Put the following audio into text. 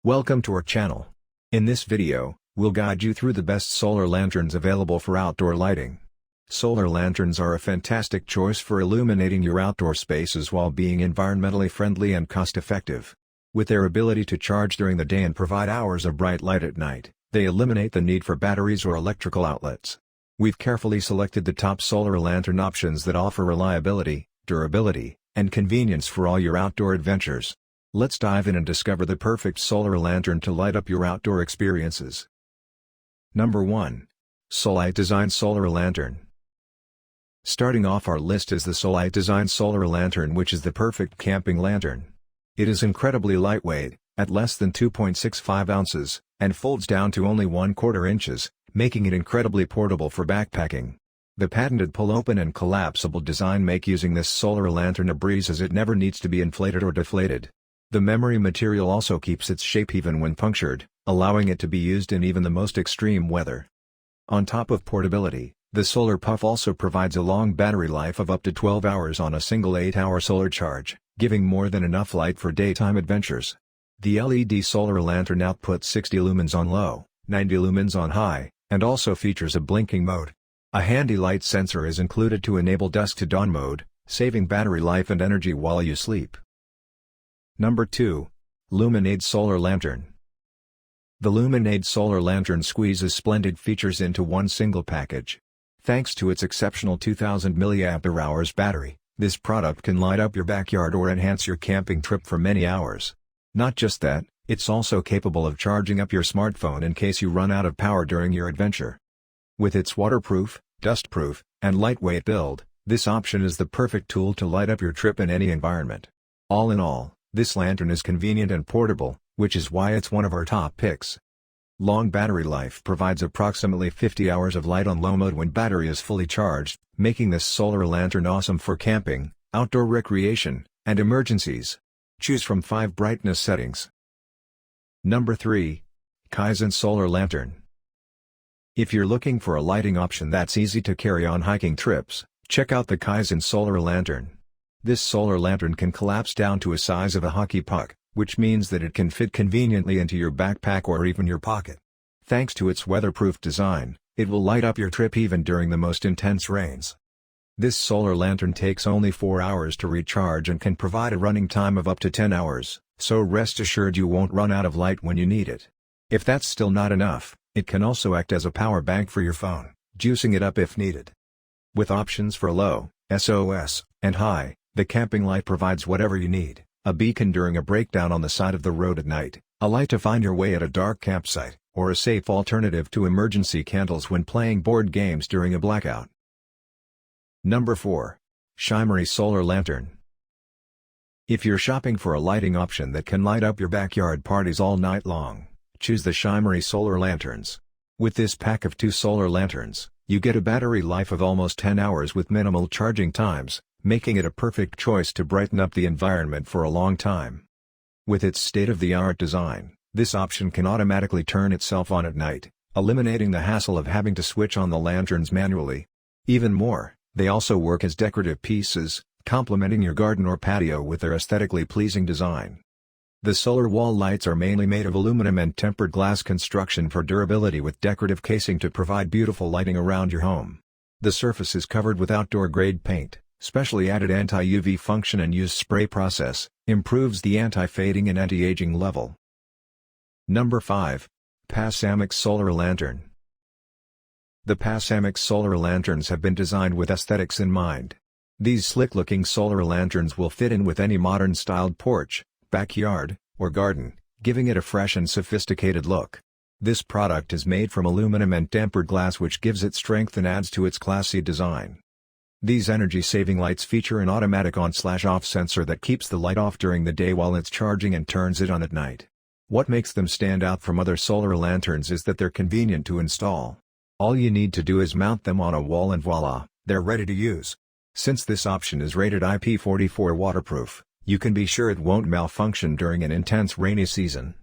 Welcome to our channel. In this video, we'll guide you through the best solar lanterns available for outdoor lighting. Solar lanterns are a fantastic choice for illuminating your outdoor spaces while being environmentally friendly and cost-effective. With their ability to charge during the day and provide hours of bright light at night, they eliminate the need for batteries or electrical outlets. We've carefully selected the top solar lantern options that offer reliability, durability, and convenience for all your outdoor adventures. Let's dive in and discover the perfect solar lantern to light up your outdoor experiences. Number 1. Solite Design Solar Lantern. Starting off our list is the Solite Design Solar Lantern, which is the perfect camping lantern. It is incredibly lightweight, at less than 2.65 ounces, and folds down to only 1/4 inches, making it incredibly portable for backpacking. The patented pull-open and collapsible design make using this solar lantern a breeze, as it never needs to be inflated or deflated. The memory material also keeps its shape even when punctured, allowing it to be used in even the most extreme weather. On top of portability, the solar puff also provides a long battery life of up to 12 hours on a single 8-hour solar charge, giving more than enough light for daytime adventures. The LED solar lantern outputs 60 lumens on low, 90 lumens on high, and also features a blinking mode. A handy light sensor is included to enable dusk to dawn mode, saving battery life and energy while you sleep. Number 2. Luminate Solar Lantern. The Luminate Solar Lantern squeezes splendid features into one single package. Thanks to its exceptional 2000 mAh battery, this product can light up your backyard or enhance your camping trip for many hours. Not just that, it's also capable of charging up your smartphone in case you run out of power during your adventure. With its waterproof, dustproof, and lightweight build, this option is the perfect tool to light up your trip in any environment. All in all, this lantern is convenient and portable, which is why it's one of our top picks. Long battery life provides approximately 50 hours of light on low mode when battery is fully charged, making this solar lantern awesome for camping, outdoor recreation, and emergencies. Choose from 5 brightness settings. Number 3. Kaizen Solar Lantern. If you're looking for a lighting option that's easy to carry on hiking trips, check out the Kaizen Solar Lantern. This solar lantern can collapse down to a size of a hockey puck, which means that it can fit conveniently into your backpack or even your pocket. Thanks to its weatherproof design, it will light up your trip even during the most intense rains. This solar lantern takes only 4 hours to recharge and can provide a running time of up to 10 hours, so rest assured you won't run out of light when you need it. If that's still not enough, it can also act as a power bank for your phone, juicing it up if needed. With options for low, SOS, and high, the camping light provides whatever you need: a beacon during a breakdown on the side of the road at night, a light to find your way at a dark campsite, or a safe alternative to emergency candles when playing board games during a blackout. Number 4. Shimery Solar Lantern. If you're shopping for a lighting option that can light up your backyard parties all night long, choose the Shimery Solar Lanterns. With this pack of 2 solar lanterns, you get a battery life of almost 10 hours with minimal charging times, making it a perfect choice to brighten up the environment for a long time. With its state-of-the-art design, this option can automatically turn itself on at night, eliminating the hassle of having to switch on the lanterns manually. Even more, they also work as decorative pieces, complementing your garden or patio with their aesthetically pleasing design. The solar wall lights are mainly made of aluminum and tempered glass construction for durability, with decorative casing to provide beautiful lighting around your home. The surface is covered with outdoor-grade paint. Specially added anti-UV function and use spray process, improves the anti-fading and anti-aging level. Number 5. Passamic Solar Lantern. The Passamic solar lanterns have been designed with aesthetics in mind. These slick-looking solar lanterns will fit in with any modern-styled porch, backyard, or garden, giving it a fresh and sophisticated look. This product is made from aluminum and tempered glass, which gives it strength and adds to its classy design. These energy-saving lights feature an automatic on/off sensor that keeps the light off during the day while it's charging and turns it on at night. What makes them stand out from other solar lanterns is that they're convenient to install. All you need to do is mount them on a wall and voila, they're ready to use. Since this option is rated IP44 waterproof, you can be sure it won't malfunction during an intense rainy season.